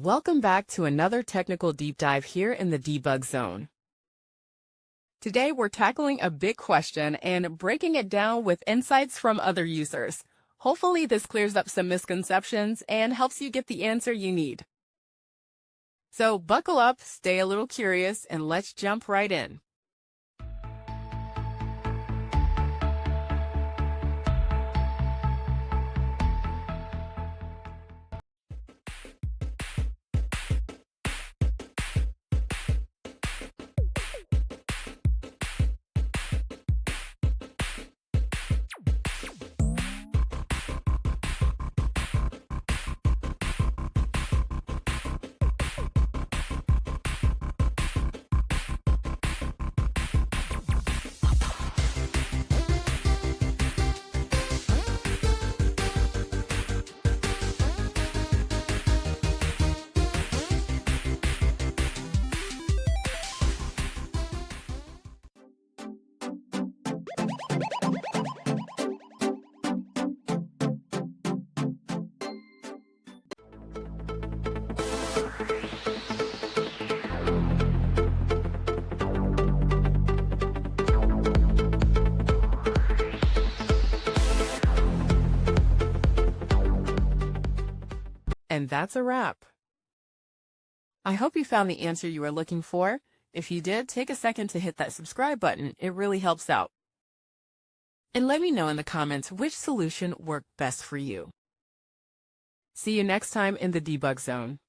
Welcome back to another technical deep dive here in the debug zone. Today we're tackling a big question and breaking it down with insights from other users. Hopefully this clears up some misconceptions and helps you get the answer you need. So buckle up, stay a little curious, and let's jump right in. And that's a wrap. I hope you found the answer you were looking for. If you did, take a second to hit that subscribe button. It really helps out. And let me know in the comments which solution worked best for you. See you next time in the debug zone.